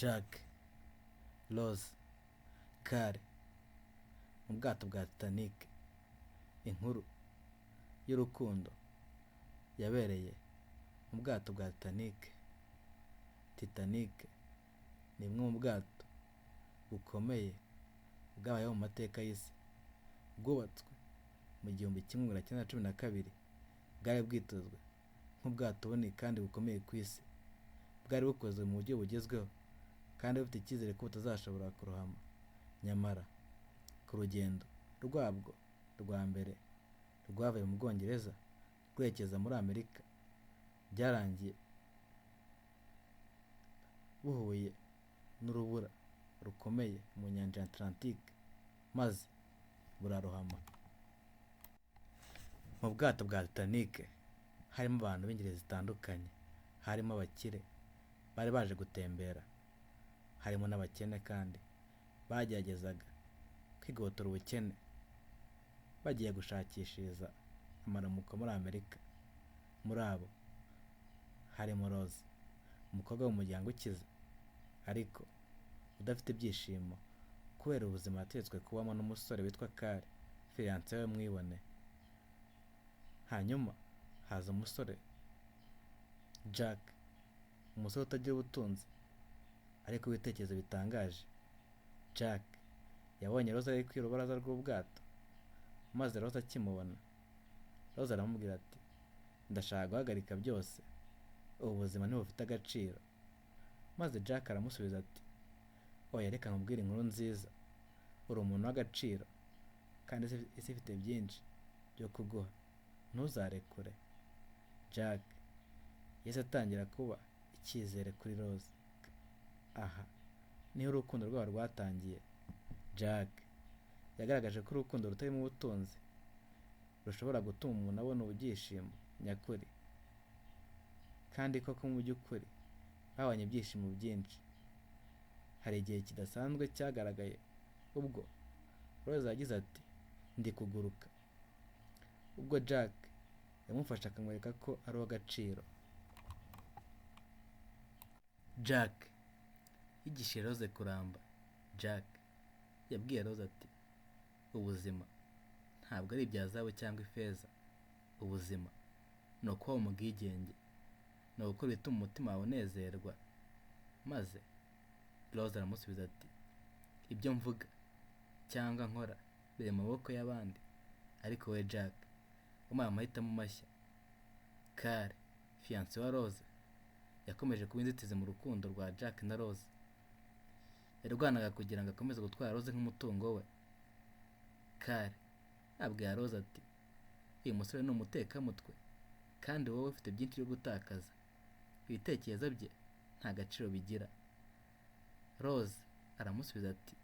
Jack, Rose, Kare mu bwato bwa Titanic. Inkuru y'urukundo yabereye mu bwato bwa Titanic. Titanic ni bumwe mu bwato bukomeye bwabayeho mu mateka y'isi. Bwubatswe mu 1912, bwari bwitezwe nk'ubwato bunini kandi bukomeye ku isi. Bwari bukozwe mu buryo bugezweho kandi bufite icyizere ko butazashobora kurohama. Nyamara ku rugendo rwabwo rwa mbere rwavuye mu Bwongereza rwerekeza muri Amerika, byarangiye buhuye n'urubura rukomeye mu nyanja ya Atlantique maze burarohama. Mu bwato bwa Titanic harimo abantu b'ingeri zitandukanye. Harimo abakire bari baje gutembera, harimo n'abakene kandi bageragezaga kwigobotora ubukene bagiye gushakishiriza amaramuko muri Amerika. Muri abo harimo Rose, umukobwa w'umuryango ukize ariko udafite ibyishimo kubera ubuzima yategetswe kubamo n'umusore witwa Kare, fiancé we mwibone. Hanyuma haza umusore Jack, umusore utagira ubutunzi ariko w'ibitekerezo bitangaje. Jack yabonye Rose ari ku rubaraza rw'ubwato, maze Rose akimubona, Rose aramubwira ati, ndashaka guhagarika byose, ubu buzima ntibufite agaciro. Maze Jack aramusubiza ati, oya, reka nkubwire inkuru nziza, uri umuntu w'agaciro kandi isi ifite byinshi byo kuguha, ntuzarekure. Jack yahise atangira kuba icyizere kuri Rose. Aha niho urukundo rwabo rwatangiye. Jack yagaragaje ko urukundo rutarimo ubutunzi rushobora gutuma umuntu abona ibyishimo nyakuri, kandi koko mu by'ukuri babonye ibyishimo byinshi. Hari igihe kidasanzwe cyagaragaye ubwo Rose yagize ati, ndi kuguruka, ubwo Jack yamufashe akamwereka ko ari uw'agaciro. Jack yigishije Rose kuramba. Jack yabwiye Rose ati, ubuzima ntabwo ari ibya zahabu cyangwa ifeza. Ubuzima ni ukuba mu bwigenge, ni ugukora ibituma umutima wawe unezerwa. Maze Rose aramusubiza ati, ibyo mvuga cyangwa nkora biri mu maboko y'abandi, ariko we Jack umpaye amahitamo mashya. Kare, fiancé wa Rose, yakomeje kuba inzitizi mu rukundo rwa Jack na Rose. Yarwanaga kugira ngo akomeze gutwara Rose nk'umutungo we. Kare abwira Rose ati, uyu musore ni umutekamutwe kandi wowe ufite byinshi byo gutakaza, ibitekerezo bye nta gaciro bigira. Rose aramusubiza ati,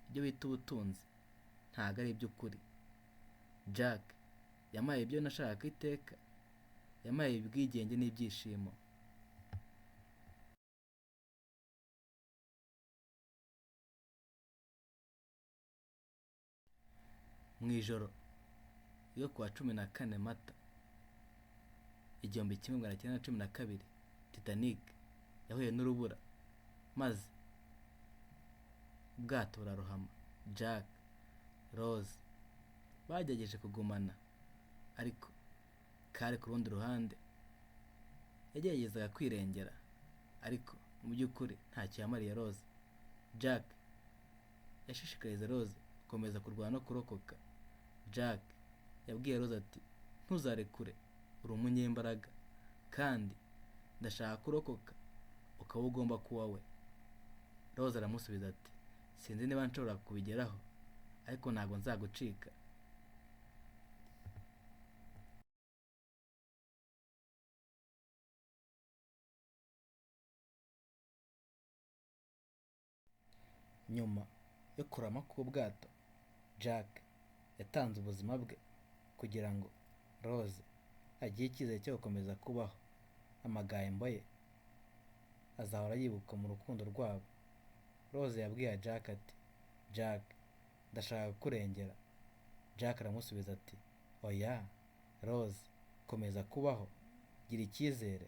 ibyo bita ubutunzi ntabwo ari iby'ukuri. Jack yamaye ibyo nashakaga iteka, yamaye ubwigenge n'ibyishimo. Mu ijoro ryo kuwa 14 Mata 1912, Titanic yahuye n'urubura maze ubwato burarohama. Jack, Rose bagerageje kugumana, ariko Kare ku rundi ruhande yageragezaga kwirengera, ariko mu by'ukuri ntacyo yamariye Rose. Jack yashishikariza Rose gukomeza kurwana no kurokoka. Jack yabwiye Rose ati, ntuzarekure, uri umunyembaraga kandi ndashaka kurokoka, ukaba ugomba kuba we. Rose aramusubiza ati, sinzi niba nshobora kubigeraho, ariko ntabwo nzagucika. Nyuma yo kurama k'ubwato, Jack yatanze ubuzima bwe kugira ngo Rose agire icyizere cyo gukomeza kubaho. Amagambo ye azahora yibuka mu rukundo rwabo. Rose yabwiye Jack ati, Jack, ndashaka kurengera. Jack aramusubiza ati, oya Rose, komeza kubaho, gira icyizere,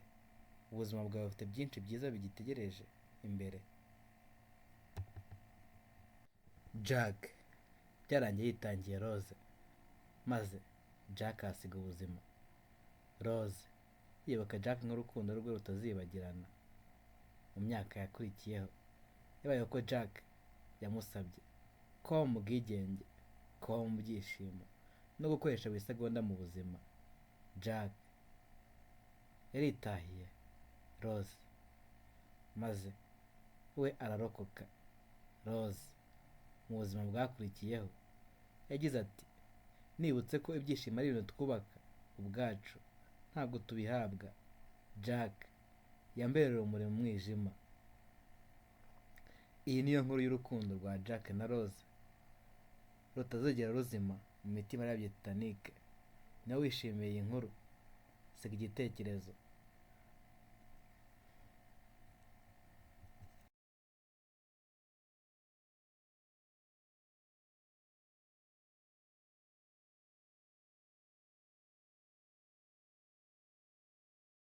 ubuzima bwawe bufite byinshi byiza bigitegereje imbere. Jack byarangiye yitangiye Rose, maze Jack ahasiga ubuzima. Rose yibuka Jack nk'urukundo rwe rutazibagirana. Mu myaka yakurikiyeho yabaye ko Jack yamusabye kuba mu bwigenge, kuba mu byishimo no gukoresha buri segonda mu buzima. Jack yaritahiye Rose maze we ararokoka. Rose mu buzima bwakurikiyeho yagize ati, nibutse ko ibyishimo ari ibintu twubaka ubwacu, ntabwo tubihabwa. Jack yambereye urumuri mu mwijima. Iyi niyo nkuru y'urukundo rwa Jack na Rose rutazigera ruzima mu mitima y'ababyeyi Titanic. Niba wishimiye iyi nkuru, siga igitekerezo